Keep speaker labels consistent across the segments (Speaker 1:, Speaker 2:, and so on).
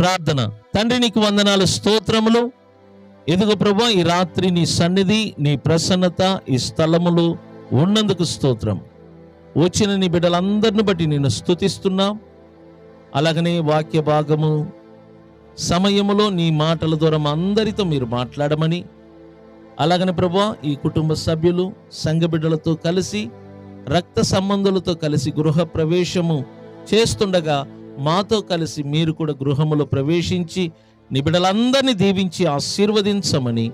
Speaker 1: ప్రార్థన. తండ్రి నీకు వందనాలు, స్తోత్రములు. ఎదుగు ప్రభా, ఈ రాత్రి నీ సన్నిధి, నీ ప్రసన్నత ఈ స్థలములు ఉన్నందుకు స్తోత్రం. వచ్చిన నీ బిడ్డలందరిని బట్టి నేను స్తుతిస్తున్నాం. అలాగనే వాక్య భాగము సమయములో నీ మాటల ద్వారా అందరితో మీరు మాట్లాడమని, అలాగనే ప్రభా ఈ కుటుంబ సభ్యులు సంఘ బిడ్డలతో కలిసి రక్త సంబంధులతో కలిసి గృహ ప్రవేశము చేస్తుండగా మాతో కలిసి మీరు కూడా గృహములో ప్రవేశించి నీ బిడ్డలందరినీ దీవించి ఆశీర్వదించమని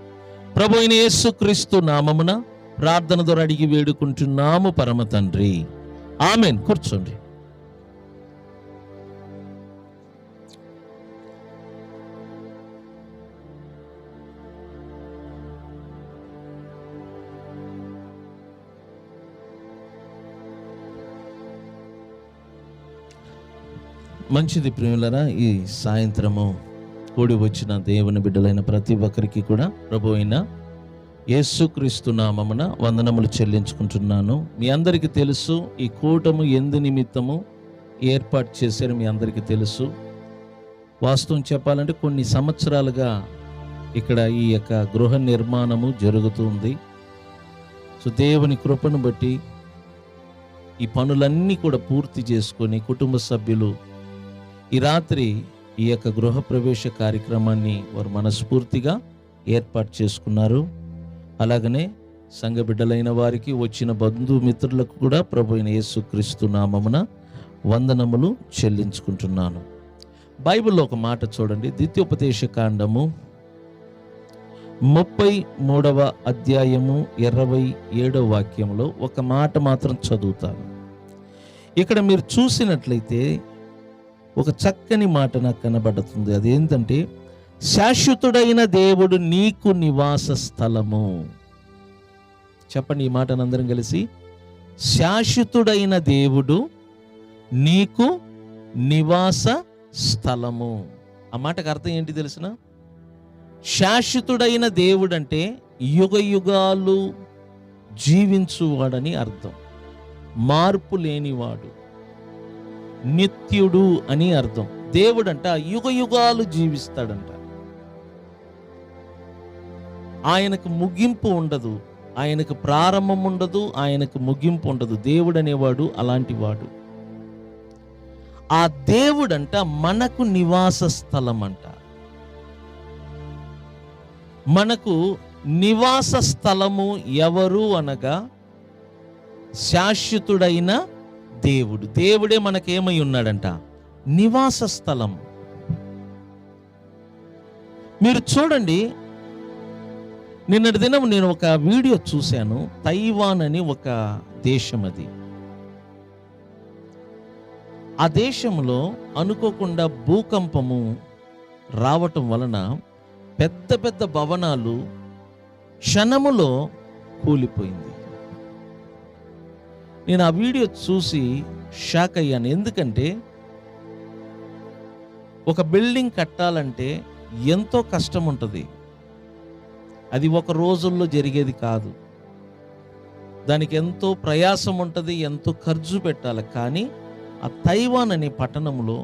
Speaker 1: ప్రభు అయిన యేసుక్రీస్తు నామమున ప్రార్థన ద్వారా అడిగి వేడుకుంటున్నాము పరమ తండ్రి, ఆమెన్. కూర్చోండి. మంచిది ప్రియులరా, ఈ సాయంత్రము కూడి వచ్చిన దేవుని బిడ్డలైన ప్రతి ఒక్కరికి కూడా ప్రభు అయిన యేసుక్రీస్తు నామమున వందనములు చెల్లించుకుంటున్నాను. మీ అందరికీ తెలుసు ఈ కూటము ఎందు నిమిత్తము ఏర్పాటు చేశారు, మీ అందరికీ తెలుసు. వాస్తవం చెప్పాలంటే కొన్ని సంవత్సరాలుగా ఇక్కడ ఈ యొక్క గృహ నిర్మాణము జరుగుతుంది. సో దేవుని కృపను బట్టి ఈ పనులన్నీ కూడా పూర్తి చేసుకొని కుటుంబ సభ్యులు ఈ రాత్రి ఈ యొక్క గృహ ప్రవేశ కార్యక్రమాన్ని వారు మనస్ఫూర్తిగా ఏర్పాటు చేసుకున్నారు. అలాగనే సంఘ బిడ్డలైన వారికి, వచ్చిన బంధుమిత్రులకు కూడా ప్రభు అయిన యేసుక్రీస్తు నామమున వందనములు చెల్లించుకుంటున్నాను. బైబిల్లో ఒక మాట చూడండి, ద్వితీయోపదేశ కాండము 33వ అధ్యాయము 27వ వాక్యంలో ఒక మాట మాత్రం చదువుతాను. ఇక్కడ మీరు చూసినట్లయితే ఒక చక్కని మాట నాకు కనబడుతుంది. అదేంటంటే, శాశ్వతుడైన దేవుడు నీకు నివాస స్థలము. చెప్పండి ఈ మాటను అందరం కలిసి, శాశ్వతుడైన దేవుడు నీకు నివాస స్థలము. ఆ మాటకు అర్థం ఏంటి తెలిసిన? శాశ్వతుడైన దేవుడు అంటే యుగ యుగాలు జీవించువాడని అర్థం. మార్పు లేనివాడు, నిత్యుడు అని అర్థం. దేవుడంట యుగ యుగాలు జీవిస్తాడంట. ఆయనకు ముగింపు ఉండదు, ఆయనకు ప్రారంభం ఉండదు, ఆయనకు ముగింపు ఉండదు. దేవుడు అనేవాడు అలాంటి వాడు. ఆ దేవుడంట మనకు నివాస స్థలం అంట. మనకు నివాస స్థలము ఎవరు అనగా శాశ్వతుడైన దేవుడు. దేవుడే మనకేమై ఉన్నాడంట? నివాస స్థలం. మీరు చూడండి, నిన్నటి దినం నేను ఒక వీడియో చూశాను. తైవాన్ అని ఒక దేశం, అది ఆ దేశంలో అనుకోకుండా భూకంపము రావటం వలన పెద్ద పెద్ద భవనాలు క్షణములో కూలిపోయింది. నేను ఆ వీడియో చూసి షాక్ అయ్యాను. ఎందుకంటే ఒక బిల్డింగ్ కట్టాలంటే ఎంతో కష్టం ఉంటుంది. అది ఒక రోజుల్లో జరిగేది కాదు. దానికి ఎంతో ప్రయాసం ఉంటుంది, ఎంతో ఖర్చు పెట్టాలి. కానీ ఆ తైవాన్ అనే పట్టణంలో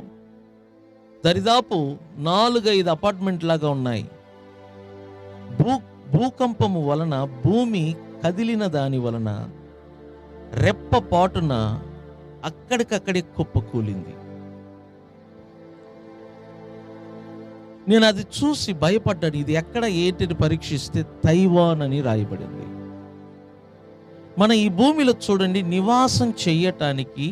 Speaker 1: దరిదాపు 4-5 అపార్ట్మెంట్ లాగా ఉన్నాయి. భూకంపము వలన, భూమి కదిలిన దాని వలన రెప్పపాటున అక్కడికక్కడే కుప్పకూలింది. నేను అది చూసి భయపడ్డాను. ఇది ఎక్కడ ఏంటిని పరీక్షిస్తే తైవాన్ అని రాయబడింది. మన ఈ భూమిలో చూడండి, నివాసం చెయ్యటానికి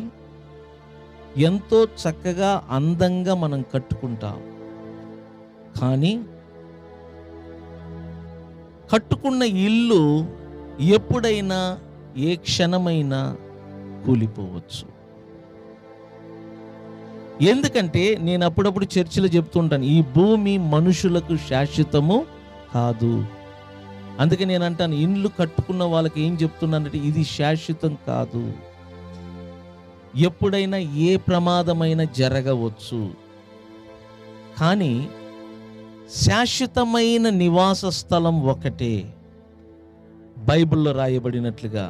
Speaker 1: ఎంతో చక్కగా అందంగా మనం కట్టుకుంటాం. కానీ కట్టుకున్న ఇల్లు ఎప్పుడైనా ఏ క్షణమైనా కూలిపోవచ్చు. ఎందుకంటే నేను అప్పుడప్పుడు చర్చిలో చెప్తుంటాను, ఈ భూమి మనుషులకు శాశ్వతము కాదు. అందుకే నేను అంటాను, ఇండ్లు కట్టుకున్న వాళ్ళకి ఏం చెప్తున్నానంటే, ఇది శాశ్వతం కాదు. ఎప్పుడైనా ఏ ప్రమాదమైనా జరగవచ్చు. కానీ శాశ్వతమైన నివాస స్థలం ఒకటే. బైబిల్లో రాయబడినట్లుగా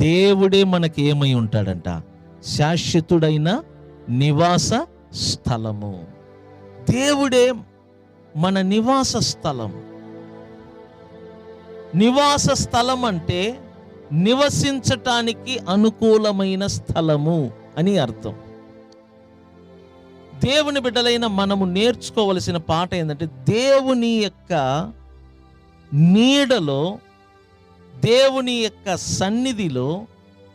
Speaker 1: దేవుడే మనకి ఏమై ఉంటాడంట? శాశ్వతుడైన నివాస స్థలము. దేవుడే మన నివాస స్థలం. నివాస స్థలం అంటే నివసించటానికి అనుకూలమైన స్థలము అని అర్థం. దేవుని బిడ్డలైన మనము నేర్చుకోవలసిన పాట ఏంటంటే, దేవుని యొక్క నీడలో, దేవుని యొక్క సన్నిధిలో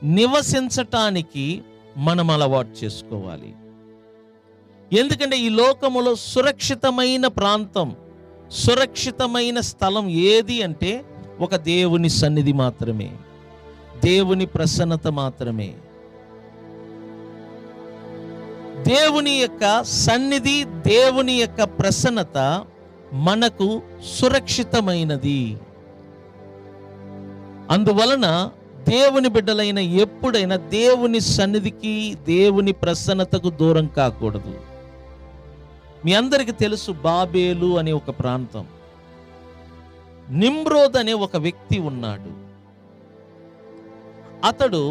Speaker 1: నివసించటానికి మనం అలవాటు చేసుకోవాలి. ఎందుకంటే ఈ లోకములో సురక్షితమైన ప్రాంతం, సురక్షితమైన స్థలం ఏది అంటే ఒక దేవుని సన్నిధి మాత్రమే, దేవుని ప్రసన్నత మాత్రమే. దేవుని యొక్క సన్నిధి, దేవుని యొక్క ప్రసన్నత మనకు సురక్షితమైనది. అందువలన దేవుని బిడ్డలైన ఎప్పుడైనా దేవుని సన్నిధికి, దేవుని ప్రసన్నతకు దూరం కాకూడదు. మీ అందరికీ తెలుసు, బాబేలు అనే ఒక ప్రాంతం, నిమ్రోద్ అనే ఒక వ్యక్తి ఉన్నాడు. అతడు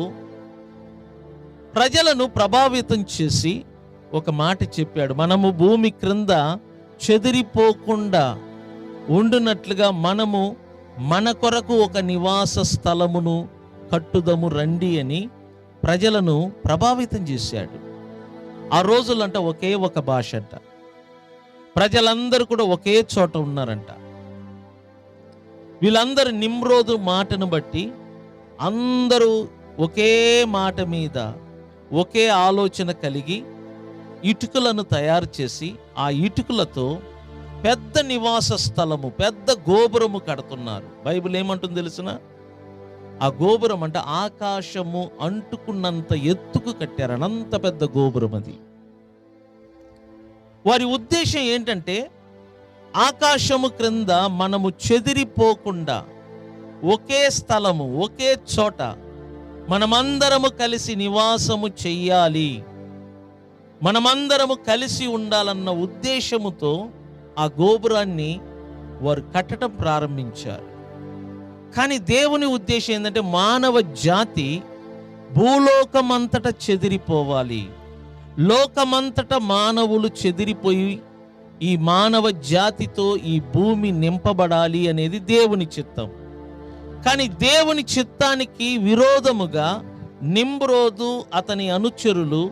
Speaker 1: ప్రజలను ప్రభావితం చేసి ఒక మాట చెప్పాడు, మనము భూమి క్రింద చెదిరిపోకుండా ఉండునట్లుగా మనము మన కొరకు ఒక నివాస స్థలమును కట్టుదము రండి అని ప్రజలను ప్రభావితం చేశాడు. ఆ రోజులంట ఒకే ఒక భాష అంట, ప్రజలందరూ కూడా ఒకే చోట ఉన్నారంట. వీళ్ళందరూ నిమ్రోదు మాటను బట్టి అందరూ ఒకే మాట మీద ఒకే ఆలోచన కలిగి ఇటుకలను తయారు చేసి ఆ ఇటుకలతో పెద్ద నివాస స్థలము, పెద్ద గోపురము కడుతున్నారు. బైబిల్ ఏమంటుంది తెలుసిన? ఆ గోపురం అంటే ఆకాశము అంటుకున్నంత ఎత్తుకు కట్టారు, అనంత పెద్ద గోపురం అది. వారి ఉద్దేశం ఏంటంటే, ఆకాశము క్రింద మనము చెదిరిపోకుండా ఒకే స్థలము, ఒకే చోట మనమందరము కలిసి నివాసము చెయ్యాలి, మనమందరము కలిసి ఉండాలన్న ఉద్దేశముతో ఆ గోపురాన్ని వారు కట్టడం ప్రారంభించారు. కానీ దేవుని ఉద్దేశం ఏంటంటే, మానవ జాతి భూలోకమంతటా చెదిరిపోవాలి, లోకమంతటా మానవులు చెదిరిపోయి ఈ మానవ జాతితో ఈ భూమి నింపబడాలి అనేది దేవుని చిత్తం. కానీ దేవుని చిత్తానికి విరోధముగా నిమ్రోదు అతని అనుచరులు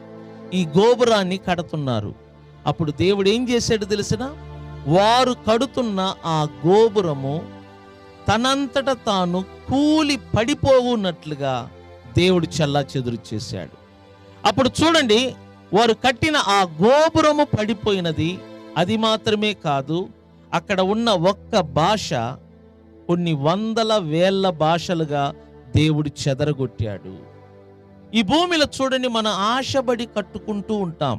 Speaker 1: ఈ గోపురాన్ని కడుతున్నారు. అప్పుడు దేవుడు ఏం చేశాడు తెలిసిన? వారు కడుతున్న ఆ గోపురము తనంతట తాను కూలి పడిపోవున్నట్లుగా దేవుడు చెల్లాచెదురు చేశాడు. అప్పుడు చూడండి, వారు కట్టిన ఆ గోపురము పడిపోయినది. అది మాత్రమే కాదు, అక్కడ ఉన్న ఒక్క భాష కొన్ని వందల వేల భాషలుగా దేవుడు చెదరగొట్టాడు. ఈ భూమిలో చూడండి, మన ఆశపడి కట్టుకుంటూ ఉంటాం,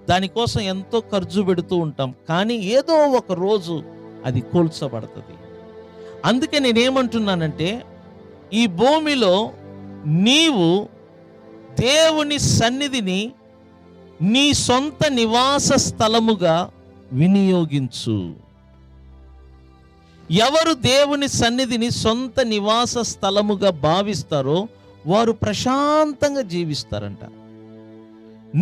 Speaker 1: దానికోసం ఎంతో ఖర్చు పెడుతూ ఉంటాం, కానీ ఏదో ఒక రోజు అది కూల్చబడుతుంది. అందుకే నేనేమంటున్నానంటే, ఈ భూమిలో నీవు దేవుని సన్నిధిని నీ సొంత నివాస స్థలముగా వినియోగించు. ఎవరు దేవుని సన్నిధిని సొంత నివాస స్థలముగా భావిస్తారో వారు ప్రశాంతంగా జీవిస్తారంట.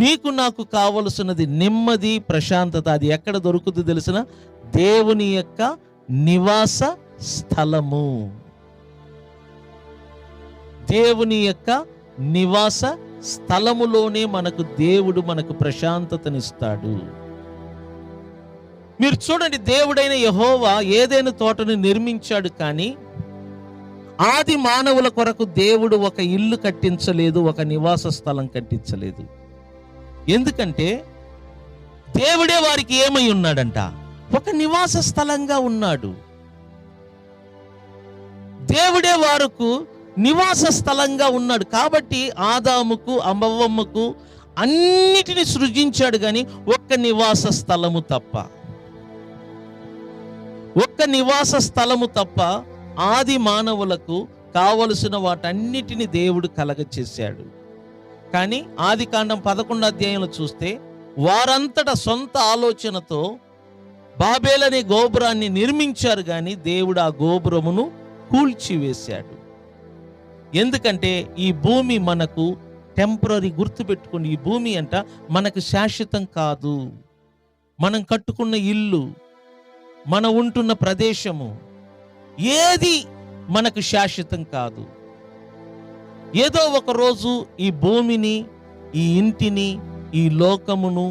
Speaker 1: నీకు నాకు కావలసినది నెమ్మది, ప్రశాంతత. అది ఎక్కడ దొరుకుతుంది తెలిసిన? దేవుని యొక్క నివాస స్థలము. దేవుని యొక్క నివాస స్థలములోనే మనకు దేవుడు మనకు ప్రశాంతతనిస్తాడు. మీరు చూడండి, దేవుడైన యెహోవా ఏదైనా తోటను నిర్మించాడు, కానీ ఆది మానవుల కొరకు దేవుడు ఒక ఇల్లు కట్టించలేదు, ఒక నివాస స్థలం కట్టించలేదు. ఎందుకంటే దేవుడే వారికి ఏమై ఉన్నాడంట? ఒక నివాస స్థలంగా ఉన్నాడు. దేవుడే వారికి నివాస స్థలంగా ఉన్నాడు. కాబట్టి ఆదాముకు, అవ్వమ్మకు అన్నిటిని సృజించాడు, కానీ ఒక్క నివాస స్థలము తప్ప, ఒక్క నివాస స్థలము తప్ప ఆది మానవులకు కావలసిన వాటన్నిటిని దేవుడు కలగచేశాడు. కానీ ఆది కాండం 11 అధ్యాయంలో చూస్తే, వారంతటా సొంత ఆలోచనతో బాబేల్ అనే గోపురాన్ని నిర్మించారు, కానీ దేవుడు ఆ గోపురమును కూల్చివేశాడు. ఎందుకంటే ఈ భూమి మనకు టెంపరరీ, గుర్తుపెట్టుకుని, ఈ భూమి అంట మనకు శాశ్వతం కాదు. మనం కట్టుకున్న ఇల్లు, మనం ఉంటున్న ప్రదేశము ఏది మనకు శాశ్వతం కాదు. ఏదో ఒక రోజు ఈ భూమిని, ఈ ఇంటిని, ఈ లోకమును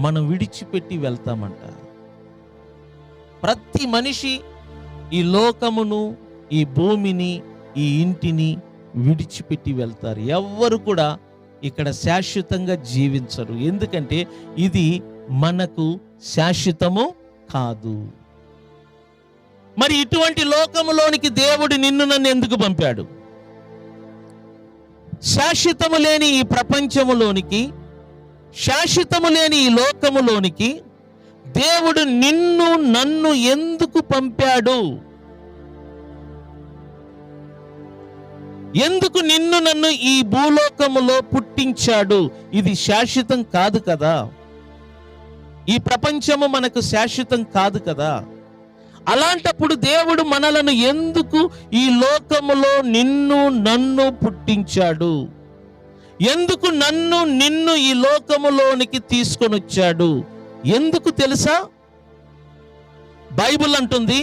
Speaker 1: మనం విడిచిపెట్టి వెళ్తామంట. ప్రతి మనిషి ఈ లోకమును, ఈ భూమిని, ఈ ఇంటిని విడిచిపెట్టి వెళ్తారు. ఎవ్వరు కూడా ఇక్కడ శాశ్వతంగా జీవించరు. ఎందుకంటే ఇది మనకు శాశ్వతము కాదు. మరి ఇటువంటి లోకములోనికి దేవుడు నిన్ను నన్ను ఎందుకు పంపాడు? శాశ్వతము లేని ఈ ప్రపంచములోనికి, శాశ్వతము లేని ఈ లోకములోనికి దేవుడు నిన్ను నన్ను ఎందుకు పంపాడు? ఎందుకు నిన్ను నన్ను ఈ భూలోకములో పుట్టించాడు? ఇది శాశ్వతం కాదు కదా. ఈ ప్రపంచము మనకు శాశ్వతం కాదు కదా. అలాంటప్పుడు దేవుడు మనలను ఎందుకు ఈ లోకములో నిన్ను నన్ను పుట్టించాడు? ఎందుకు నన్ను నిన్ను ఈ లోకములోనికి తీసుకొని వచ్చాడు? ఎందుకు తెలుసా? బైబిల్ అంటుంది,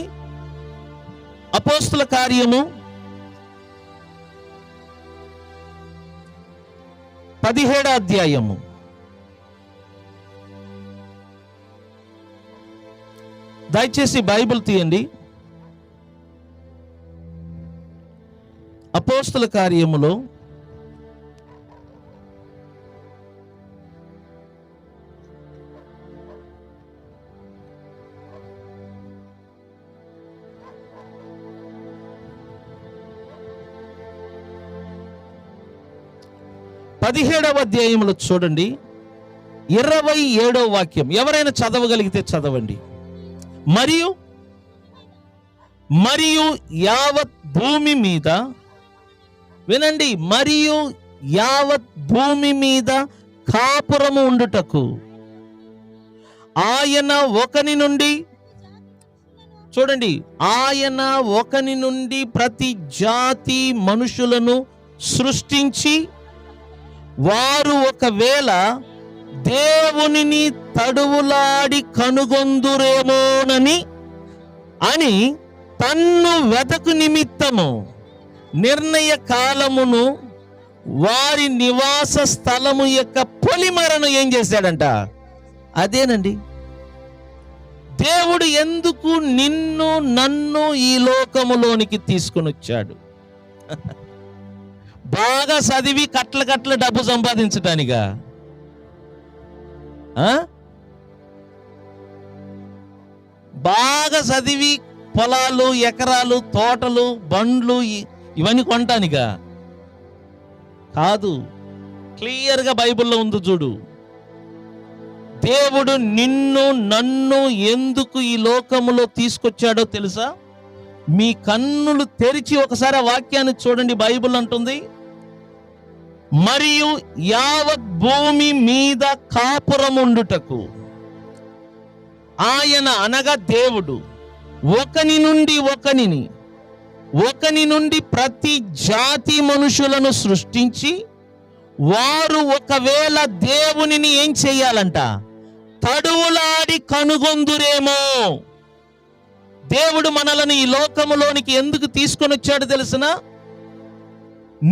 Speaker 1: అపోస్తుల కార్యము 17వ అధ్యాయము 17 దయచేసి బైబిల్ తీయండి. అపోస్తుల కార్యములో 17వ అధ్యాయంలో చూడండి, 27వ వాక్యం. ఎవరైనా చదవగలిగితే చదవండి. మరియు యావత్ భూమి మీద, వినండి, మరియు యావత్ భూమి మీద కాపురము ఉండుటకు ఆయన ఒకని నుండి, చూడండి, ఆయన ఒకని నుండి ప్రతి జాతి మనుషులను సృష్టించి వారు ఒకవేళ దేవునిని తడువులాడి కనుగొందురేమోనని అని తన్ను వెతకు నిమిత్తము నిర్ణయ కాలమును వారి నివాస స్థలము యొక్క పొలిమరను ఏం చేశాడంట? అదేనండి. దేవుడు ఎందుకు నిన్ను నన్ను ఈ లోకములోనికి తీసుకొని వచ్చాడు? బాగా చదివి కట్ల డబ్బు సంపాదించటానిగా? బాగా చదివి పొలాలు, ఎకరాలు, తోటలు, బండ్లు ఇవన్నీ కొనటానిగా కాదు. క్లియర్గా బైబిల్లో ఉంది చూడు. దేవుడు నిన్ను నన్ను ఎందుకు ఈ లోకములో తీసుకొచ్చాడో తెలుసా? మీ కన్నులు తెరిచి ఒకసారి ఆ వాక్యాన్ని చూడండి. బైబిల్ అంటుంది, మరియు యావత్ భూమి మీద కాపురముండుటకు ఆయన, అనగా దేవుడు, ఒకని నుండి ప్రతి జాతి మనుషులను సృష్టించి వారు ఒకవేళ దేవునిని ఏం చెయ్యాలంట? తడువులాడి కనుగొందురేమో. దేవుడు మనలను ఈ లోకములోనికి ఎందుకు తీసుకొని వచ్చాడు తెలుసునా?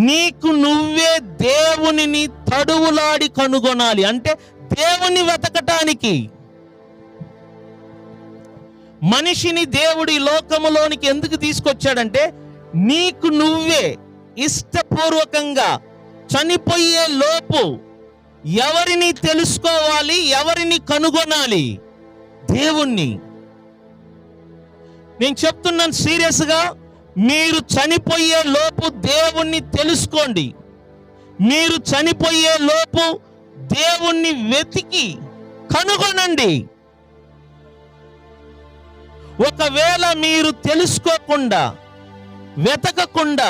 Speaker 1: నీకు నువ్వే దేవునిని తడువులాడి కనుగొనాలి. అంటే దేవుని వెతకటానికి. మనిషిని దేవుడు ఈ లోకములోనికి ఎందుకు తీసుకొచ్చాడంటే నీకు నువ్వే ఇష్టపూర్వకంగా చనిపోయే లోపు ఎవరిని తెలుసుకోవాలి, ఎవరిని కనుగొనాలి? దేవుణ్ణి. నేను చెప్తున్నాను సీరియస్గా, మీరు చనిపోయే లోపు దేవుణ్ణి తెలుసుకోండి. మీరు చనిపోయే లోపు దేవుణ్ణి వెతికి కనుగొనండి. ఒకవేళ మీరు తెలుసుకోకుండా, వెతకకుండా,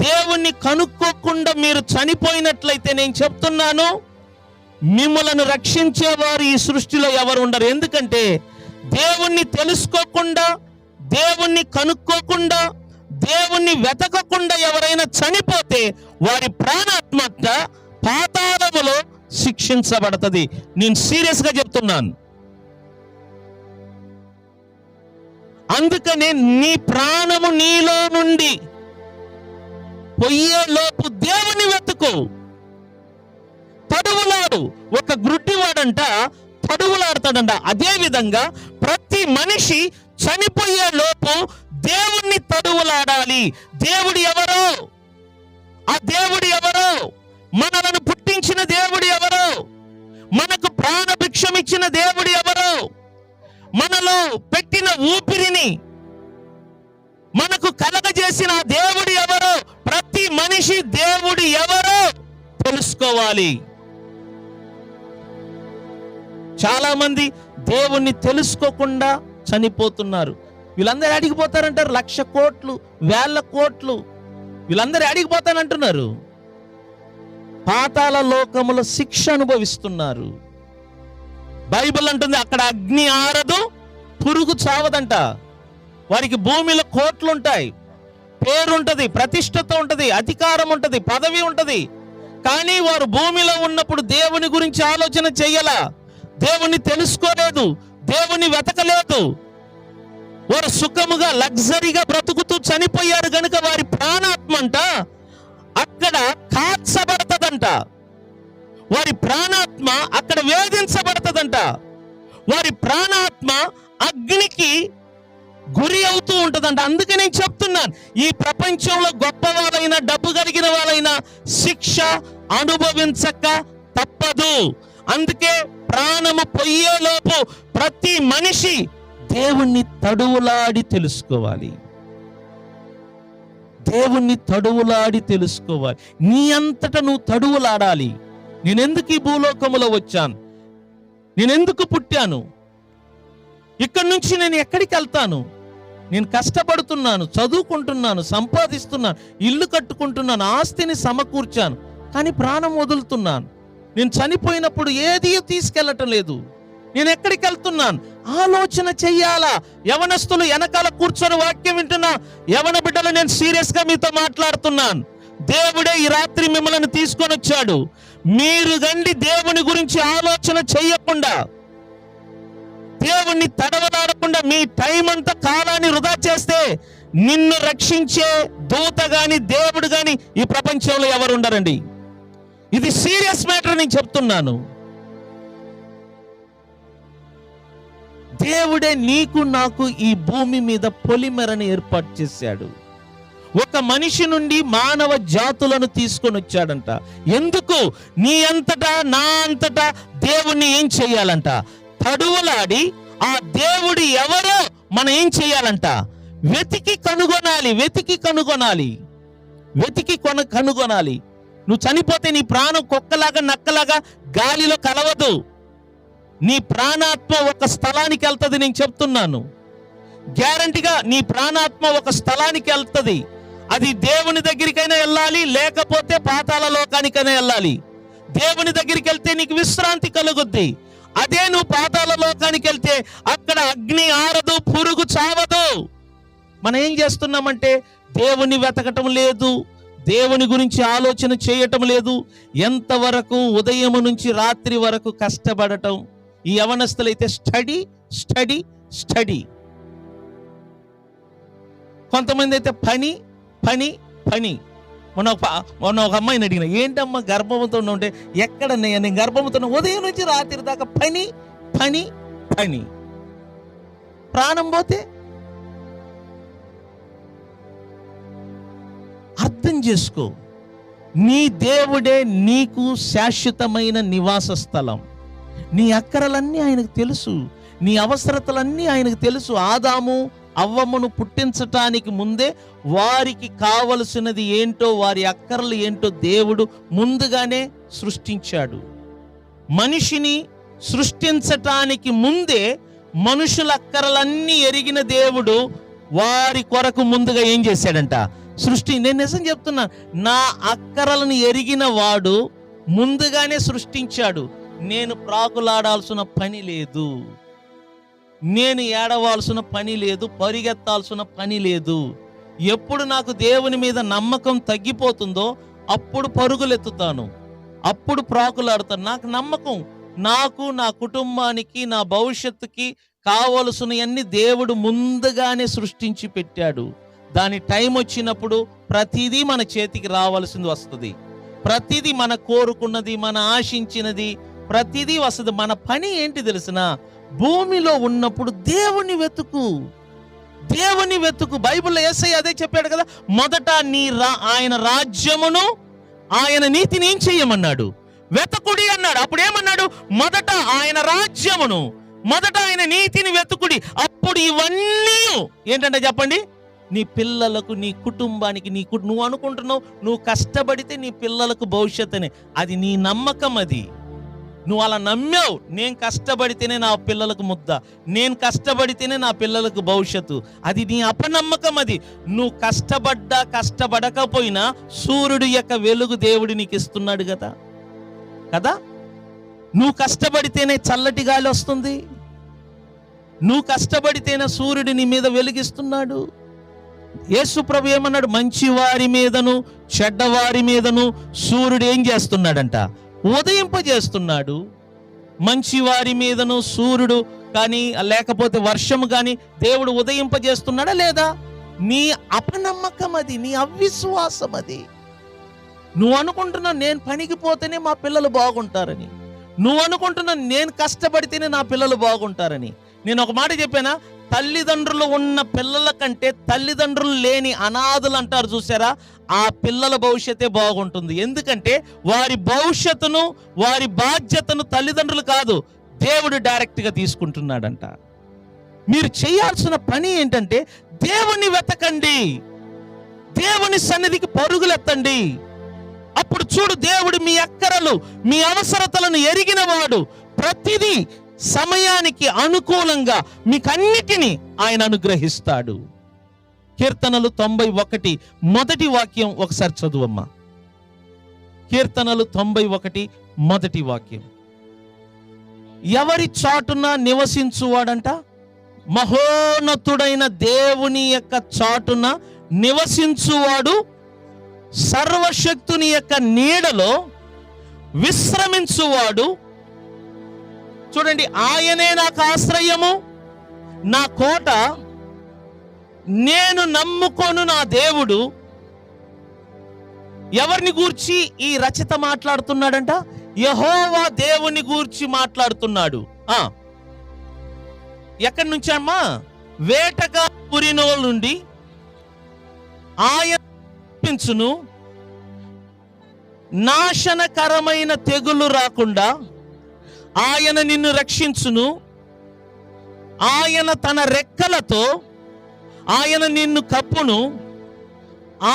Speaker 1: దేవుణ్ణి కనుక్కోకుండా మీరు చనిపోయినట్లయితే నేను చెప్తున్నాను, మిమ్మలను రక్షించేవారు ఈ సృష్టిలో ఎవరు ఉండరు. ఎందుకంటే దేవుణ్ణి తెలుసుకోకుండా, దేవుణ్ణి కనుక్కోకుండా, దేవుణ్ణి వెతకకుండా ఎవరైనా చనిపోతే వారి ప్రాణాత్మక పాతాళములో శిక్షించబడుతుంది. నేను సీరియస్గా చెప్తున్నాను. అందుకనే నీ ప్రాణము నీలో నుండి పోయే లోపు దేవుని వెతుకు, తడువులాడు. ఒక గ్రుడ్డివాడంట తడువులాడతాడంట. అదే విధంగా ప్రతి మనిషి చనిపోయే లోపు దేవుణ్ణి తడువులాడాలి. దేవుడు ఎవరో? ఆ దేవుడు ఎవరో? మనలను పుట్టించిన దేవుడు ఎవరో? మనకు ప్రాణభిక్షం ఇచ్చిన దేవుడు ఎవరో? మనలో పెట్టిన ఊపిరిని మనకు కలగజేసిన దేవుడు ఎవరో? ప్రతి మనిషి దేవుడు ఎవరో తెలుసుకోవాలి. చాలా మంది దేవుణ్ణి తెలుసుకోకుండా చనిపోతున్నారు. వీళ్ళందరూ అడిగిపోతారంటారు. 1,00,000 కోట్లు, 1,000 కోట్లు, వీళ్ళందరూ అడిగిపోతానంటున్నారు. పాతాళ లోకములో శిక్ష అనుభవిస్తున్నారు. బైబిల్ అంటుంది అక్కడ అగ్ని ఆరదు, పురుగు చావదంట. వారికి భూమిలో కోట్లు ఉంటాయి, పేరుంటది, ప్రతిష్టత ఉంటది, అధికారం ఉంటది, పదవి ఉంటది. కానీ వారు భూమిలో ఉన్నప్పుడు దేవుని గురించి ఆలోచన చెయ్యాల, దేవుని తెలుసుకోలేదు, దేవుని వెతకలేదు. వారు సుఖముగా లగ్జరీగా బ్రతుకుతూ చనిపోయారు గనుక వారి ప్రాణాత్మ అంట అక్కడ కాల్చబడతదంట. వారి ప్రాణాత్మ అక్కడ వేధించబడతదంట. వారి ప్రాణాత్మ అగ్నికి గురి అవుతూ ఉంటదంట. అందుకే నేను చెప్తున్నాను, ఈ ప్రపంచంలో గొప్ప వాళ్ళైనా డబ్బు కలిగిన వాళ్ళైనా శిక్ష అనుభవించక తప్పదు. అందుకే ప్రాణము పోయేలోపు ప్రతి మనిషి దేవుణ్ణి తడువులాడి తెలుసుకోవాలి. దేవుణ్ణి తడువులాడి తెలుసుకోవాలి. నీ అంతట నువ్వు తడువులాడాలి. నేనెందుకు ఈ భూలోకములో వచ్చాను? నేనెందుకు పుట్టాను? ఇక్కడి నుంచి నేను ఎక్కడికి వెళ్తాను? నేను కష్టపడుతున్నాను, చదువుకుంటున్నాను, సంపాదిస్తున్నాను, ఇల్లు కట్టుకుంటున్నాను, ఆస్తిని సమకూర్చాను, కానీ ప్రాణం వదులుతున్నాను. నేను చనిపోయినప్పుడు ఏది తీసుకెళ్ళటం లేదు. నేను ఎక్కడికి వెళ్తున్నాను? ఆలోచన చెయ్యాలా? యవనస్తులు వెనకాల కూర్చొని వాక్యం వింటున్నా యవన బిడ్డలు, నేను సీరియస్ గా మీతో మాట్లాడుతున్నాను. దేవుడే ఈ రాత్రి మిమ్మల్ని తీసుకొని వచ్చాడు. మీరు గండి దేవుని గురించి ఆలోచన చెయ్యకుండా, దేవుణ్ణి తడవలాడకుండా మీ టైం అంతా కాలాన్ని వృధా చేస్తే నిన్ను రక్షించే దూత గాని దేవుడు గాని ఈ ప్రపంచంలో ఎవరు ఉండరండి. ఇది సీరియస్ మ్యాటర్ నేను చెప్తున్నాను. దేవుడే నీకు నాకు ఈ భూమి మీద పొలిమెరని ఏర్పాటు చేశాడు. ఒక మనిషి నుండి మానవ జాతులను తీసుకొని వచ్చాడంట. ఎందుకు? నీ అంతటా నా అంతటా దేవుణ్ణి ఏం చెయ్యాలంట? తడువులాడి ఆ దేవుడు ఎవరో మనం ఏం చెయ్యాలంట? వెతికి కనుగొనాలి. కనుగొనాలి. నువ్వు చనిపోతే నీ ప్రాణం కుక్కలాగా నక్కలాగా గాలిలో కలవదు. నీ ప్రాణాత్మ ఒక స్థలానికి వెళ్తుంది. నేను చెప్తున్నాను గ్యారంటీగా, నీ ప్రాణాత్మ ఒక స్థలానికి వెళ్తుంది. అది దేవుని దగ్గరికైనా వెళ్ళాలి, లేకపోతే పాతాళ లోకానికైనా వెళ్ళాలి. దేవుని దగ్గరికి వెళ్తే నీకు విశ్రాంతి కలుగుద్ది. అదే నువ్వు పాతాళ లోకానికి వెళ్తే అక్కడ అగ్ని ఆరదు, పురుగు చావదు. మనం ఏం చేస్తున్నామంటే దేవుని వెతకటం లేదు, దేవుని గురించి ఆలోచన చేయటం లేదు. ఎంతవరకు? ఉదయం నుంచి రాత్రి వరకు కష్టపడటం. ఈ యవనస్తులైతే స్టడీ. కొంతమంది అయితే పని. మొన్న ఒక అమ్మాయిని అడిగిన, ఏంటమ్మా గర్భంతో ఉంటే? ఎక్కడన్నయ్యా నేను గర్భంతో? ఉదయం నుంచి రాత్రి దాకా పని. ప్రాణం పోతే? అర్థం చేసుకో, నీ దేవుడే నీకు శాశ్వతమైన నివాస స్థలం. నీ అక్కరలన్నీ ఆయనకు తెలుసు, నీ అవసరతలన్నీ ఆయనకు తెలుసు. ఆదాము అవ్వమ్మను పుట్టించటానికి ముందే వారికి కావలసినది ఏంటో, వారి అక్కర్లు ఏంటో దేవుడు ముందుగానే సృష్టించాడు. మనిషిని సృష్టించటానికి ముందే మనుషుల అక్కరలన్నీ ఎరిగిన దేవుడు వారి కొరకు ముందుగా ఏం చేశాడంట? నేను నిజం చెప్తున్నా, నా అక్కరలను ఎరిగిన వాడు ముందుగానే సృష్టించాడు. నేను ప్రాకులాడాల్సిన పని లేదు, నేను ఏడవాల్సిన పని లేదు, పరిగెత్తాల్సిన పని లేదు. ఎప్పుడు నాకు దేవుని మీద నమ్మకం తగ్గిపోతుందో అప్పుడు పరుగులెత్తుతాను, అప్పుడు ప్రాకులాడుతాను. నాకు నమ్మకం, నాకు, నా కుటుంబానికి, నా భవిష్యత్తుకి కావలసినవన్నీ దేవుడు ముందుగానే సృష్టించి పెట్టాడు. దాని టైం వచ్చినప్పుడు ప్రతిదీ మన చేతికి రావాల్సింది వస్తుంది. ప్రతిదీ మన కోరుకున్నది, మన ఆశించినది ప్రతిదీ వస్తుంది. మన పని ఏంటి తెలిసిన? భూమిలో ఉన్నప్పుడు దేవుని వెతుకు, దేవుని వెతుకు. బైబిల్లో యేసయ్య అదే చెప్పాడు కదా, మొదట ఆయన రాజ్యమును ఆయన నీతిని ఏం చెయ్యమన్నాడు? వెతకుడి అన్నాడు. అప్పుడు ఏమన్నాడు? మొదట ఆయన రాజ్యమును, మొదట ఆయన నీతిని వెతుకుడి, అప్పుడు ఇవన్నీ ఏంటంటే చెప్పండి, నీ పిల్లలకు, నీ కుటుంబానికి, నువ్వు అనుకుంటున్నావు నువ్వు కష్టపడితే నీ పిల్లలకు భవిష్యత్తు అని. అది నీ నమ్మకం. అది నువ్వు అలా నమ్మావు. నేను కష్టపడితేనే నా పిల్లలకు ముద్ద, నేను కష్టపడితేనే నా పిల్లలకు భవిష్యత్తు. అది నీ అపనమ్మకం. అది నువ్వు కష్టపడకపోయినా సూర్యుడు యొక్క వెలుగు దేవుడు నీకు ఇస్తున్నాడు కదా. నువ్వు కష్టపడితేనే చల్లటి గాలి వస్తుంది, నువ్వు కష్టపడితేనే సూర్యుడు నీ మీద వెలిగిస్తున్నాడు. యేసు ప్రభు ఏమన్నాడు? మంచివారి మీదను చెడ్డవారి మీదను సూర్యుడు ఏం చేస్తున్నాడంట? ఉదయింపజేస్తున్నాడు. మంచివారి మీదను సూర్యుడు కానీ లేకపోతే వర్షము కానీ దేవుడు ఉదయింపజేస్తున్నాడా లేదా? నీ అపనమ్మకం అది, నీ అవిశ్వాసం అది. నువ్వు అనుకుంటున్నావు నేను పనికి పోతేనే మా పిల్లలు బాగుంటారని, నువ్వు అనుకుంటున్నావు నేను కష్టపడితేనే నా పిల్లలు బాగుంటారని. నేను ఒక మాట చెప్పానా? తల్లిదండ్రులు ఉన్న పిల్లల కంటే తల్లిదండ్రులు లేని అనాథులు అంటారు చూసారా, ఆ పిల్లల భవిష్యత్తే బాగుంటుంది. ఎందుకంటే వారి భవిష్యత్తును, వారి బాధ్యతను తల్లిదండ్రులు కాదు, దేవుడు డైరెక్ట్గా తీసుకుంటున్నాడంట. మీరు చేయాల్సిన పని ఏంటంటే దేవుని వెతకండి, దేవుని సన్నిధికి పరుగులెత్తండి. అప్పుడు చూడు, దేవుడు మీ అక్కరలు, మీ అవసరతలను ఎరిగినవాడు. ప్రతిదీ సమయానికి అనుకూలంగా మీకన్నిటినీ ఆయన అనుగ్రహిస్తాడు. కీర్తనలు 91 మొదటి వాక్యం ఒకసారి చదువమ్మా. కీర్తనలు 91 మొదటి వాక్యం. ఎవరి చాటున నివసించువాడంట? మహోన్నతుడైన దేవుని యొక్క చాటున నివసించువాడు సర్వశక్తుని యొక్క నీడలో విశ్రమించువాడు. చూడండి, ఆయనే నాకు ఆశ్రయము, నా కోట, నేను నమ్ముకొను నా దేవుడు. ఎవరిని గూర్చి ఈ రచయిత మాట్లాడుతున్నాడంట? యెహోవా దేవుని గూర్చి మాట్లాడుతున్నాడు. ఎక్కడి నుంచి అమ్మా? వేటగా పురినో నుండి ఆయన తప్పించును, నాశనకరమైన తెగులు రాకుండా ఆయన నిన్ను రక్షించును. ఆయన తన రెక్కలతో ఆయన నిన్ను కప్పును,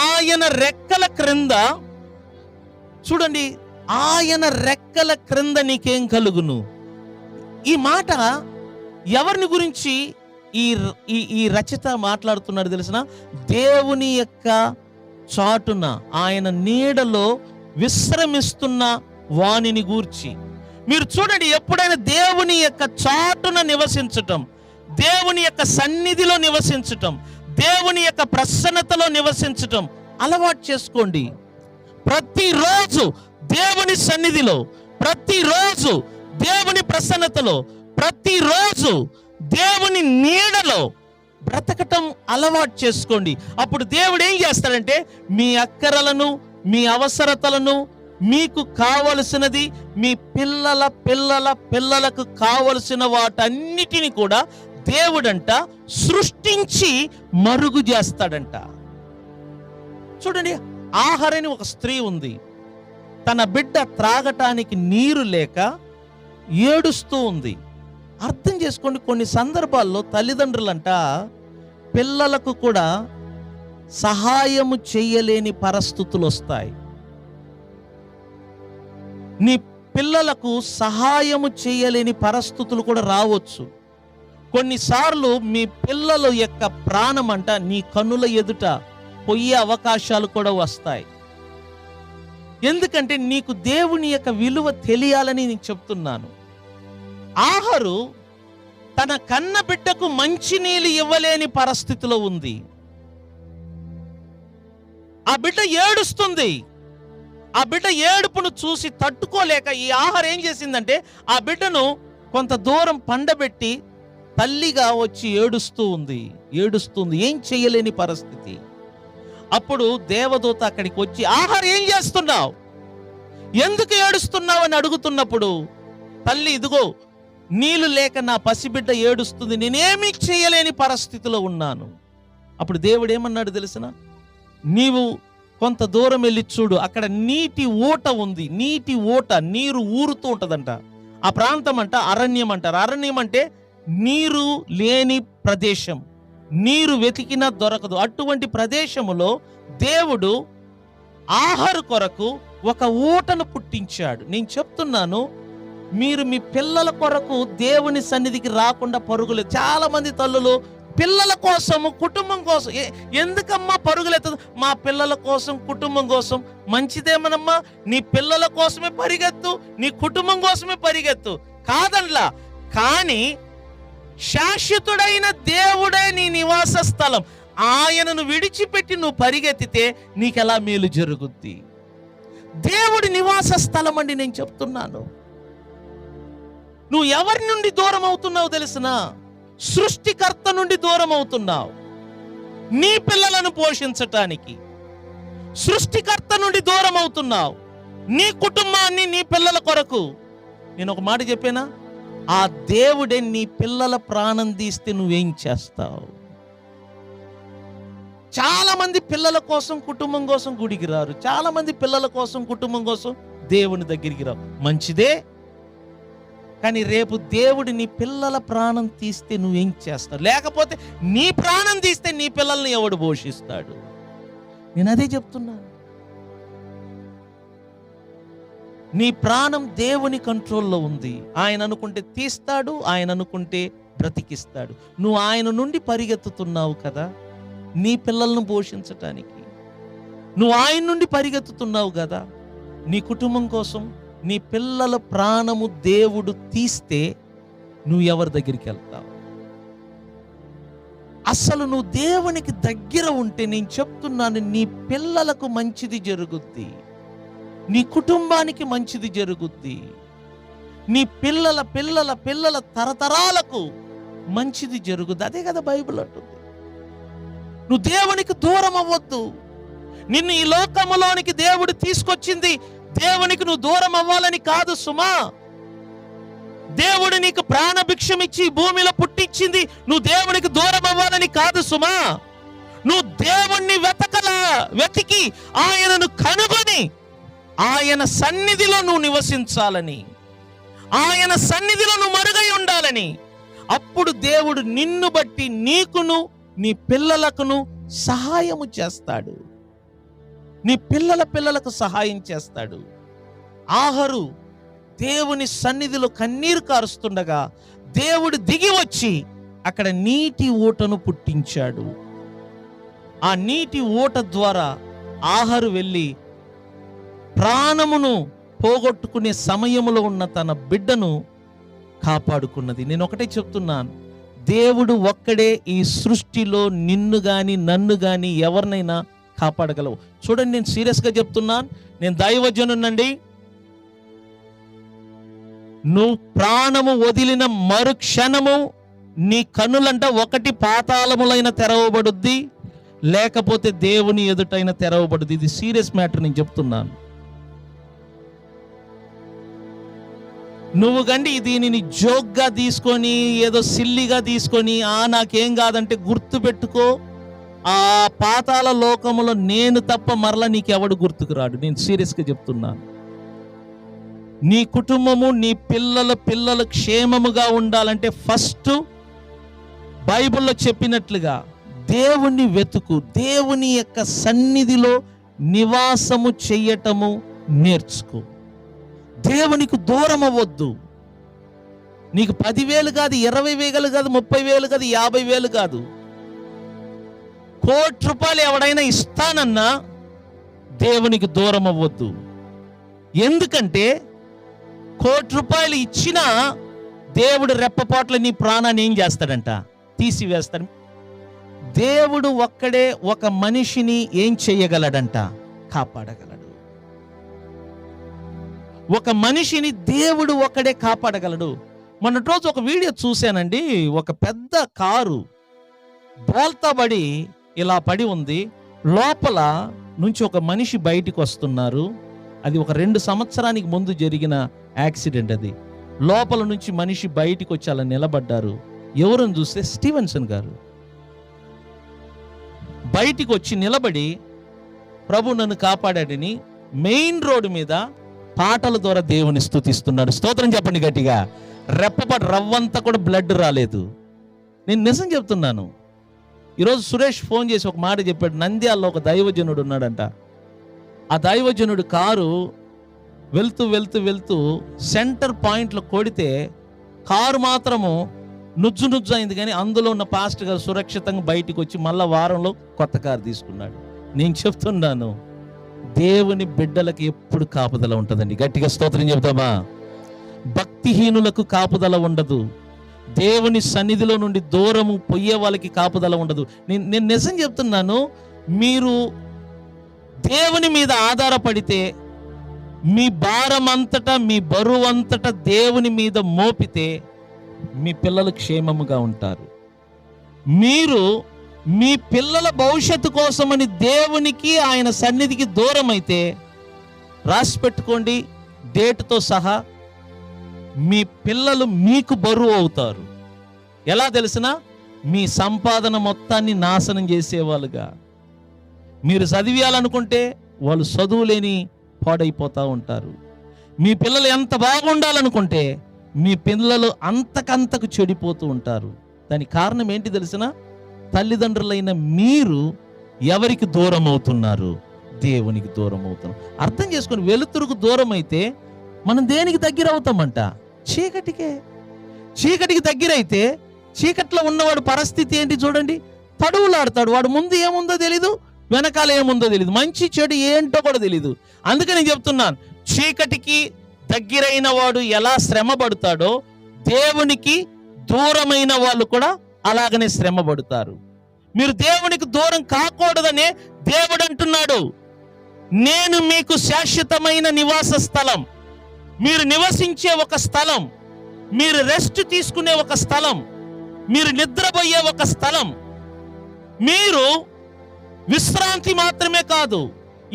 Speaker 1: ఆయన రెక్కల క్రింద, చూడండి, ఆయన రెక్కల క్రింద నీకేం కలుగును. ఈ మాట ఎవరిని గురించి ఈ రచయిత మాట్లాడుతున్నాడు తెలిసిన? దేవుని యొక్క చాటున, ఆయన నీడలో విశ్రమిస్తున్న వానిని గూర్చి. మీరు చూడండి, ఎప్పుడైనా దేవుని యొక్క చాటున నివసించటం, దేవుని యొక్క సన్నిధిలో నివసించటం, దేవుని యొక్క ప్రసన్నతలో నివసించటం అలవాటు చేసుకోండి. ప్రతిరోజు దేవుని సన్నిధిలో, ప్రతిరోజు దేవుని ప్రసన్నతలో, ప్రతిరోజు దేవుని నీడలో బ్రతకటం అలవాటు చేసుకోండి. అప్పుడు దేవుడు ఏం చేస్తాడంటే మీ అక్కరలను, మీ అవసరతలను, మీకు కావలసినది, మీ పిల్లల పిల్లల పిల్లలకు కావలసిన వాటన్నిటిని కూడా దేవుడంట సృష్టించి మరుగు చేస్తాడంట. చూడండి, ఆహారని ఒక స్త్రీ ఉంది. తన బిడ్డ త్రాగటానికి నీరు లేక ఏడుస్తూ ఉంది. అర్థం చేసుకోండి, కొన్ని సందర్భాల్లో తల్లిదండ్రులంట పిల్లలకు కూడా సహాయము చేయలేని పరిస్థితులు వస్తాయి. నీ పిల్లలకు సహాయము చేయలేని పరిస్థితులు కూడా రావచ్చు. కొన్నిసార్లు మీ పిల్లల యొక్క ప్రాణం అంట నీ కన్నుల ఎదుట పోయే అవకాశాలు కూడా వస్తాయి. ఎందుకంటే నీకు దేవుని యొక్క విలువ తెలియాలని నేను చెప్తున్నాను. ఆహారు తన కన్న బిడ్డకు మంచినీళ్ళు ఇవ్వలేని పరిస్థితిలో ఉంది. ఆ బిడ్డ ఏడుస్తుంది. ఆ బిడ్డ ఏడుపును చూసి తట్టుకోలేక ఈ ఆహారం ఏం చేసిందంటే ఆ బిడ్డను కొంత దూరం పండబెట్టి తల్లిగా వచ్చి ఏడుస్తుంది, ఏం చేయలేని పరిస్థితి. అప్పుడు దేవదూత అక్కడికి వచ్చి, ఆహారం ఏం చేస్తున్నావు, ఎందుకు ఏడుస్తున్నావు అని అడుగుతున్నప్పుడు తల్లి, ఇదిగో నీళ్లు లేక నా పసిబిడ్డ ఏడుస్తుంది, నేనేమీ చేయలేని పరిస్థితిలో ఉన్నాను. అప్పుడు దేవుడు ఏమన్నాడు తెలుసునా, నీవు కొంత దూరం వెళ్ళి చూడు, అక్కడ నీటి ఊట ఉంది. నీరు ఊరుతూ ఉంటదంట. ఆ ప్రాంతం అంట అరణ్యం అంటారు. అరణ్యం అంటే నీరు లేని ప్రదేశం, నీరు వెతికినా దొరకదు. అటువంటి ప్రదేశములో దేవుడు ఆహార కొరకు ఒక ఊటను పుట్టించాడు. నేను చెప్తున్నాను, మీరు మీ పిల్లల కొరకు దేవుని సన్నిధికి రాకుండా పరుగులేదు. చాలా మంది తల్లులు పిల్లల కోసము, కుటుంబం కోసం, ఎందుకమ్మా పరుగులెత్తదు? మా పిల్లల కోసం, కుటుంబం కోసం. మంచిదేమనమ్మా, నీ పిల్లల కోసమే పరిగెత్తు, నీ కుటుంబం కోసమే పరిగెత్తు, కాదనలా. కానీ శాశ్వతుడైన దేవుడే నీ నివాస స్థలం. ఆయనను విడిచిపెట్టి నువ్వు పరిగెత్తితే నీకెలా మేలు జరుగుద్ది? దేవుడి నివాస స్థలం అండి నేను చెప్తున్నాను. నువ్వు ఎవరి నుండి దూరం అవుతున్నావు తెలుసునా? సృష్టికర్త నుండి దూరం అవుతున్నావు. నీ పిల్లలను పోషించటానికి సృష్టికర్త నుండి దూరం అవుతున్నావు. నీ కుటుంబాన్ని, నీ పిల్లల కొరకు. నేను ఒక మాట చెప్పానా, ఆ దేవుడే నీ పిల్లల ప్రాణం తీస్తే నువ్వేం చేస్తావు? చాలా మంది పిల్లల కోసం, కుటుంబం కోసం గుడికి రారు. చాలా మంది పిల్లల కోసం, కుటుంబం కోసం దేవుని దగ్గరికి రావు. మంచిదే, కానీ రేపు దేవుడు నీ పిల్లల ప్రాణం తీస్తే నువ్వేం చేస్తావు? లేకపోతే నీ ప్రాణం తీస్తే నీ పిల్లల్ని ఎవడు పోషిస్తాడు? నేను అదే చెప్తున్నా. నీ ప్రాణం దేవుని కంట్రోల్లో ఉంది. ఆయన అనుకుంటే తీస్తాడు, ఆయన అనుకుంటే బ్రతికిస్తాడు. నువ్వు ఆయన నుండి పరిగెత్తుతున్నావు కదా నీ పిల్లలను పోషించటానికి. నువ్వు ఆయన నుండి పరిగెత్తుతున్నావు కదా నీ కుటుంబం కోసం. నీ పిల్లల ప్రాణము దేవుడు తీస్తే నువ్వు ఎవరి దగ్గరికి వెళ్తావు? అసలు నువ్వు దేవునికి దగ్గర ఉంటే నేను చెప్తున్నాను, నీ పిల్లలకు మంచిది జరుగుద్ది, నీ కుటుంబానికి మంచిది జరుగుద్ది, నీ పిల్లల పిల్లల పిల్లల తరతరాలకు మంచిది జరుగుద్ది. అదే కదా బైబిల్ అంటుంది. నువ్వు దేవునికి దూరం అవ్వద్దు. నిన్ను ఈ లోకములోనికి దేవుడు తీసుకొచ్చింది దేవునికి నువ్వు దూరం అవ్వాలని కాదు సుమా. దేవుడు నీకు ప్రాణభిక్షం ఇచ్చి భూమిలో పుట్టించింది నువ్వు దేవునికి దూరం అవ్వాలని కాదు సుమా. నువ్వు దేవుణ్ణి వెతికి ఆయనను కనుగొని ఆయన సన్నిధిలో నువ్వు నివసించాలని, ఆయన సన్నిధిలో నువ్వు మరుగై ఉండాలని. అప్పుడు దేవుడు నిన్ను బట్టి నీకును నీ పిల్లలకును సహాయము చేస్తాడు. నీ పిల్లల పిల్లలకు సహాయం చేస్తాడు. ఆహారు దేవుని సన్నిధిలో కన్నీరు కారుస్తుండగా దేవుడు దిగి వచ్చి అక్కడ నీటి ఊటను పుట్టించాడు. ఆ నీటి ఊట ద్వారా ఆహారు వెళ్ళి ప్రాణమును పోగొట్టుకునే సమయములో ఉన్న తన బిడ్డను కాపాడుకున్నది. నేను ఒకటే చెప్తున్నాను, దేవుడు ఒక్కడే ఈ సృష్టిలో నిన్ను గాని నన్ను గాని ఎవరినైనా కాపాడగలవు. చూడండి, నేను సీరియస్గా చెప్తున్నాను, నేను దైవజనునండి. నువ్వు ప్రాణము వదిలిన మరుక్షణము నీ కన్నులంట ఒకటి పాతాళములైన తెరవబడుద్ది, లేకపోతే దేవుని ఎదుటైన తెరవబడుద్ది. ఇది సీరియస్ మ్యాటర్, నేను చెప్తున్నాను. నువ్వు గండి దీనిని జోక్గా తీసుకొని ఏదో సిల్లిగా తీసుకొని నాకేం కాదంటే గుర్తు పెట్టుకో, ఆ పాతాళ లోకములో నేను తప్ప మరలా నీకెవడు గుర్తుకు రాడు. నేను సీరియస్గా చెప్తున్నాను. నీ కుటుంబము, నీ పిల్లలు క్షేమముగా ఉండాలంటే ఫస్ట్ బైబిల్లో చెప్పినట్లుగా దేవుణ్ణి వెతుకు, దేవుని యొక్క సన్నిధిలో నివాసము చెయ్యటము నేర్చుకో. దేవునికి దూరం అవ్వద్దు. నీకు 10,000 కాదు, 20,000 కాదు, 30,000 కాదు, 50,000 కాదు, ₹1,00,00,000 ఎవడైనా ఇస్తానన్నా దేవునికి దూరం అవ్వద్దు. ఎందుకంటే ₹1,00,00,000 ఇచ్చినా దేవుడు రెప్పపాట్ల నీ ప్రాణాన్ని ఏం చేస్తాడంట? తీసివేస్తాడు. దేవుడు ఒక్కడే ఒక మనిషిని ఏం చెయ్యగలడంట? కాపాడగలడు. ఒక మనిషిని దేవుడు ఒక్కడే కాపాడగలడు. మొన్నటి రోజు ఒక వీడియో చూశానండి. ఒక పెద్ద కారు బోల్తాబడి ఇలా పడి ఉంది. లోపల నుంచి ఒక మనిషి బయటికి వస్తున్నారు. అది ఒక 2 సంవత్సరానికి ముందు జరిగిన యాక్సిడెంట్. అది లోపల నుంచి మనిషి బయటికి వచ్చి అలా నిలబడ్డారు. ఎవరని చూస్తే స్టీవెన్సన్ గారు బయటికి వచ్చి నిలబడి, ప్రభు నన్ను కాపాడాడని మెయిన్ రోడ్డు మీద పాటల ద్వారా దేవుని స్తుతిస్తున్నాడు. స్తోత్రం చెప్పండి గట్టిగా. రెప్పపాటు రవ్వంతా కూడా బ్లడ్ రాలేదు. నేను నిజం చెప్తున్నాను. ఈరోజు సురేష్ ఫోన్ చేసి ఒక మాట చెప్పాడు. నంద్యాలలో ఒక దైవజనుడు ఉన్నాడంట. ఆ దైవజనుడు కారు వెళ్తూ వెళ్తూ వెళ్తూ సెంటర్ పాయింట్లో కొడితే కారు మాత్రము నుజ్జు నుజ్జు అయింది, కానీ అందులో ఉన్న పాస్టర్ గారు సురక్షితంగా బయటికి వచ్చి మళ్ళా వారంలో కొత్త కారు తీసుకున్నాడు. నేను చెప్తున్నాను, దేవుని బిడ్డలకు ఎప్పుడు కాపుదల ఉంటుందండి. గట్టిగా స్తోత్రం చెప్తామా? భక్తిహీనులకు కాపుదల ఉండదు. దేవుని సన్నిధిలో నుండి దూరము పోయే వాళ్ళకి కాపుదల ఉండదు. నేను నిజం చెప్తున్నాను. మీరు దేవుని మీద ఆధారపడితే, మీ భారం అంతటా, మీ బరువు అంతటా దేవుని మీద మోపితే మీ పిల్లలు క్షేమముగా ఉంటారు. మీరు మీ పిల్లల భవిష్యత్తు కోసమని దేవునికి, ఆయన సన్నిధికి దూరం అయితే, రాసి పెట్టుకోండి, డేట్తో సహా, మీ పిల్లలు మీకు బరువు అవుతారు. ఎలా తెలిసినా, మీ సంపాదన మొత్తాన్ని నాశనం చేసేవాళ్ళుగా. మీరు చదివేయాలనుకుంటే వాళ్ళు చదువులేని పాడైపోతూ ఉంటారు. మీ పిల్లలు ఎంత బాగుండాలనుకుంటే మీ పిల్లలు అంతకంతకు చెడిపోతూ ఉంటారు. దానికి కారణం ఏంటి తెలిసినా, తల్లిదండ్రులైన మీరు ఎవరికి దూరం అవుతున్నారు? దేవునికి దూరం అవుతున్నాం. అర్థం చేసుకొని, వెలుతురుకు దూరం అయితే మనం దేనికి దగ్గర అవుతామంట? చీకటికే. చీకటికి దగ్గర అయితే చీకట్లో ఉన్నవాడు పరిస్థితి ఏంటి చూడండి. తడువులాడతాడు. వాడు ముందు ఏముందో తెలీదు, వెనకాల ఏముందో తెలీదు, మంచి చెడు ఏంటో కూడా తెలీదు. అందుకని నేను చెప్తున్నాను, చీకటికి దగ్గరైన వాడు ఎలా శ్రమ పడతాడో, దేవునికి దూరమైన వాళ్ళు కూడా అలాగనే శ్రమ పడతారు. మీరు దేవునికి దూరం కాకూడదనే దేవుడు అంటున్నాడు, నేను మీకు శాశ్వతమైన నివాస స్థలం, మీరు నివసించే ఒక స్థలం, మీరు రెస్ట్ తీసుకునే ఒక స్థలం, మీరు నిద్రపోయే ఒక స్థలం, మీరు విశ్రాంతి మాత్రమే కాదు,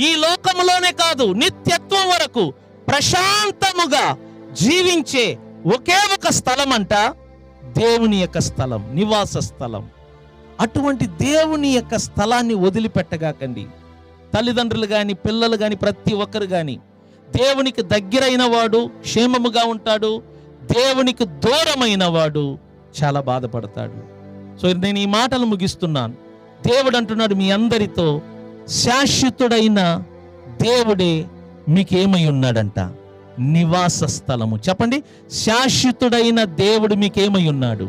Speaker 1: ఈ లోకములోనే కాదు, నిత్యత్వం వరకు ప్రశాంతముగా జీవించే ఒకే ఒక స్థలం అంట దేవుని యొక్క స్థలం, నివాస స్థలం. అటువంటి దేవుని యొక్క స్థలాన్ని వదిలిపెట్టగాకండి. తల్లిదండ్రులు కానీ, పిల్లలు కానీ, ప్రతి ఒక్కరు కానీ, దేవునికి దగ్గరైన వాడు క్షేమముగా ఉంటాడు, దేవునికి దూరమైన వాడు చాలా బాధపడతాడు. సో నేను ఈ మాటలు ముగిస్తున్నాను. దేవుడు అంటున్నాడు, మీ అందరితో శాశ్వతుడైన దేవుడే మీకేమై ఉన్నాడంట? నివాస స్థలము. చెప్పండి, శాశ్వతుడైన దేవుడు మీకేమై ఉన్నాడు?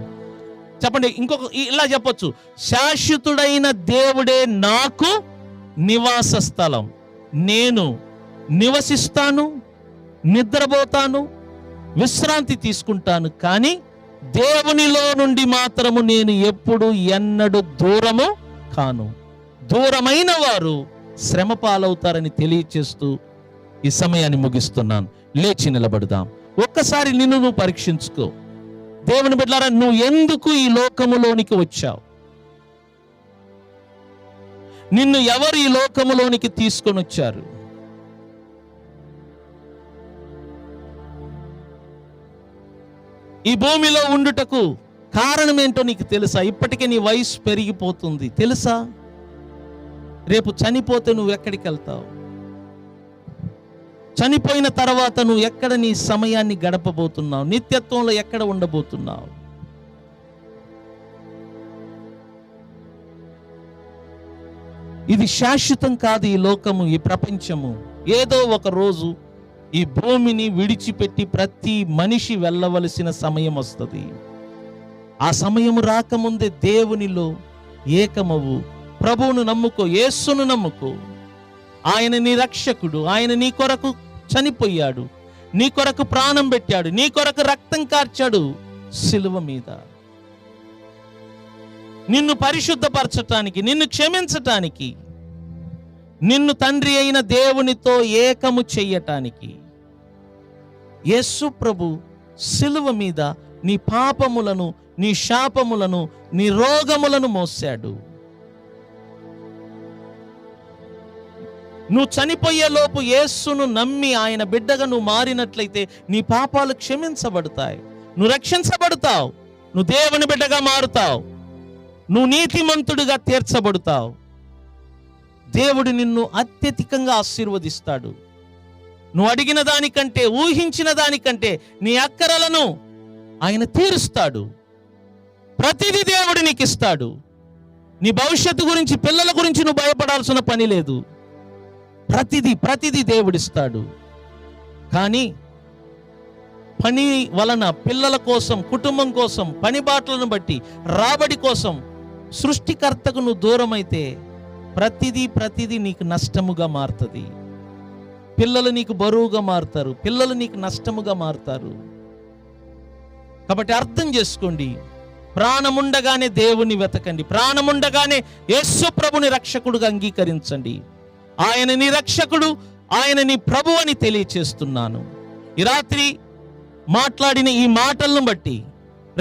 Speaker 1: చెప్పండి. ఇంకొక ఇలా చెప్పొచ్చు, శాశ్వతుడైన దేవుడే నాకు నివాస స్థలం. నేను నివసిస్తాను, నిద్రపోతాను, విశ్రాంతి తీసుకుంటాను, కానీ దేవునిలో నుండి మాత్రము నేను ఎప్పుడు ఎన్నడూ దూరము కాను. దూరమైన వారు శ్రమ పాలవుతారని తెలియచేస్తూ ఈ సమయాన్ని ముగిస్తున్నాను. లేచి నిలబడదాం. ఒక్కసారి నిన్ను నువ్వు పరీక్షించుకో. దేవుని బిడ్డలారా, నువ్వు ఎందుకు ఈ లోకములోనికి వచ్చావు? నిన్ను ఎవరు ఈ లోకములోనికి తీసుకొని వచ్చారు? ఈ భూమిలో ఉండుటకు కారణం ఏంటో నీకు తెలుసా? ఇప్పటికే నీ వయసు పెరిగిపోతుంది తెలుసా? రేపు చనిపోతే నువ్వు ఎక్కడికి వెళ్తావు? చనిపోయిన తర్వాత నువ్వు ఎక్కడ నీ సమయాన్ని గడపబోతున్నావు? నిత్యత్వంలో ఎక్కడ ఉండబోతున్నావు? ఇది శాశ్వతం కాదు. ఈ లోకము, ఈ ప్రపంచము ఏదో ఒక రోజు ఈ భూమిని విడిచిపెట్టి ప్రతి మనిషి వెళ్ళవలసిన సమయం వస్తుంది. ఆ సమయం రాకముందే దేవునిలో ఏకమవు. ప్రభువును నమ్ముకో, యేసును నమ్ముకో. ఆయన నీ రక్షకుడు. ఆయన నీ కొరకు చనిపోయాడు, నీ కొరకు ప్రాణం పెట్టాడు, నీ కొరకు రక్తం కార్చాడు సిలువ మీద. నిన్ను పరిశుద్ధపరచటానికి, నిన్ను క్షమించటానికి, నిన్ను తండ్రి అయిన దేవునితో ఏకము చెయ్యటానికి యేసు ప్రభు సిలువ మీద నీ పాపములను, నీ శాపములను, నీ రోగములను మోసాడు. నువ్వు చనిపోయేలోపు యేసును నమ్మి ఆయన బిడ్డగా నువ్వు మారినట్లయితే నీ పాపాలు క్షమించబడతాయి, నువ్వు రక్షించబడతావు, నువ్వు దేవుని బిడ్డగా మారుతావు, నువ్వు నీతిమంతుడిగా తీర్చబడతావు. దేవుడు నిన్ను అత్యధికంగా ఆశీర్వదిస్తాడు. నువ్వు అడిగిన దానికంటే, ఊహించిన దానికంటే నీ అక్కరలను ఆయన తీరుస్తాడు. ప్రతిదీ దేవుడు నీకు ఇస్తాడు. నీ భవిష్యత్తు గురించి, పిల్లల గురించి నువ్వు భయపడాల్సిన పని లేదు. ప్రతిదీ దేవుడిస్తాడు. కానీ పని వలన, పిల్లల కోసం, కుటుంబం కోసం, పని బాటలను బట్టి, రాబడి కోసం సృష్టికర్తకు నువ్వు దూరం అయితే ప్రతిదీ నీకు నష్టముగా మారుతుంది. పిల్లలు నీకు బరువుగా మారుతారు, పిల్లలు నీకు నష్టముగా మారుతారు. కాబట్టి అర్థం చేసుకోండి, ప్రాణముండగానే దేవుని వెతకండి, ప్రాణముండగానే యేసు ప్రభుని రక్షకుడుగా అంగీకరించండి. ఆయన నీ రక్షకుడు, ఆయన నీ ప్రభు అని తెలియచేస్తున్నాను. ఈ రాత్రి మాట్లాడిన ఈ మాటలను బట్టి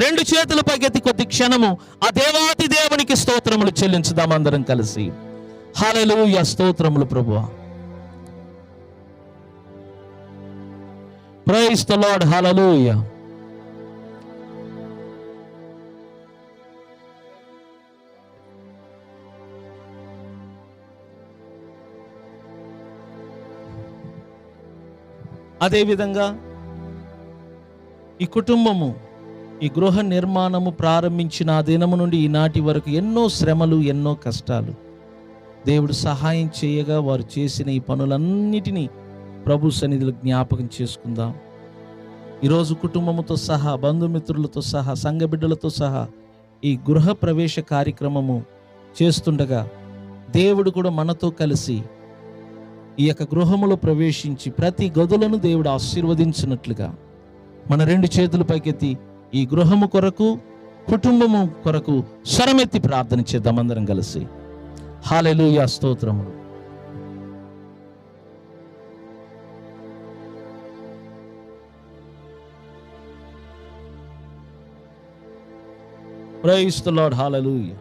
Speaker 1: రెండు చేతుల పైకెత్తి కొద్ది క్షణము ఆ దేవాతి దేవునికి స్తోత్రములు చెల్లించుదాం అందరం కలిసి. హల్లెలూయా, స్తోత్రములు ప్రభువా. Praise the Lord. హల్లెలూయా. అదేవిధంగా ఈ కుటుంబము, ఈ గృహ నిర్మాణము ప్రారంభించిన ఆ దినము నుండి ఈనాటి వరకు ఎన్నో శ్రమలు, ఎన్నో కష్టాలు దేవుడు సహాయం చేయగా వారు చేసిన ఈ పనులన్నిటినీ ప్రభు సన్నిధిలో జ్ఞాపకం చేసుకుందాం. ఈరోజు కుటుంబముతో సహా, బంధుమిత్రులతో సహా, సంఘ బిడ్డలతో సహా ఈ గృహ ప్రవేశ కార్యక్రమము చేస్తుండగా దేవుడు కూడా మనతో కలిసి ఈ యొక్క గృహములో ప్రవేశించి ప్రతి గదులను దేవుడు ఆశీర్వదించినట్లుగా మన రెండు చేతుల పైకెత్తి ఈ గృహము కొరకు, కుటుంబము కొరకు స్వరమెత్తి ప్రార్థన చేద్దాం అందరం కలిసి. హల్లెలూయా, స్తోత్రములు. Praise the Lord. Hallelujah.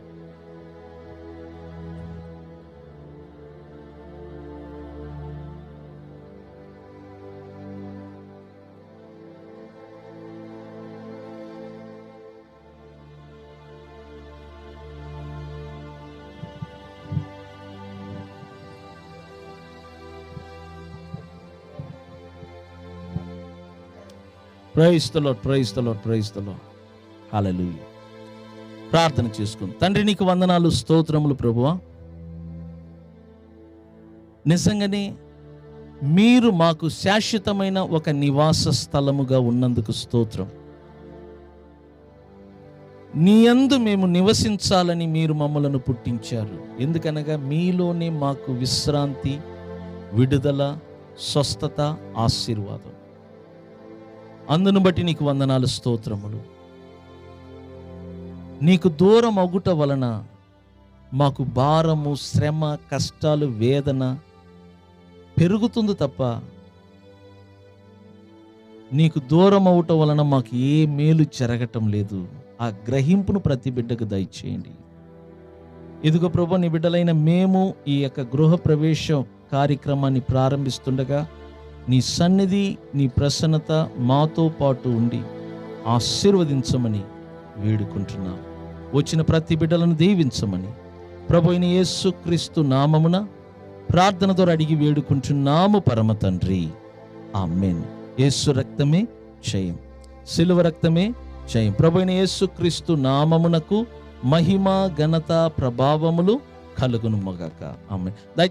Speaker 1: Praise the Lord, praise the Lord, praise the Lord. Hallelujah. ప్రార్థన చేసుకుందాం. తండ్రి నీకు వందనాలు, స్తోత్రములు ప్రభువా. నిజంగానే మీరు మాకు శాశ్వతమైన ఒక నివాస స్థలముగా ఉన్నందుకు స్తోత్రం. నీ యందు మేము నివసించాలని మీరు మమ్మలను పుట్టించారు. ఎందుకనగా మీలోనే మాకు విశ్రాంతి, విడుదల, స్వస్థత, ఆశీర్వాదం. అందును బట్టి నీకు వందనాలు, స్తోత్రములు. నీకు దూరం అగుట వలన మాకు భారము, శ్రమ, కష్టాలు, వేదన పెరుగుతుంది తప్ప నీకు దూరం అవటం వలన మాకు ఏ మేలు జరగటం లేదు. ఆ గ్రహింపును ప్రతి బిడ్డకు దయచేయండి. ఇదిగో ప్రభు, నీ బిడ్డలైన మేము ఈ యొక్క గృహ ప్రవేశం కార్యక్రమాన్ని ప్రారంభిస్తుండగా నీ సన్నిధి, నీ ప్రసన్నత మాతో పాటు ఉండి ఆశీర్వదించమని వేడుకుంటున్నాం. వచ్చిన ప్రతి బిడ్డలను దీవించమని ప్రభు అయిన యేసుక్రీస్తు నామమున ప్రార్థన ద్వారా అడిగి వేడుకుంటున్నాము పరమ తండ్రి. ఆమేన్. యేసు రక్తమే జయం, సిలువ రక్తమే జయం. ప్రభు అయిన యేసుక్రీస్తు నామమునకు మహిమ, ఘనత, ప్రభావములు కలుగును మగాక. ఆమేన్.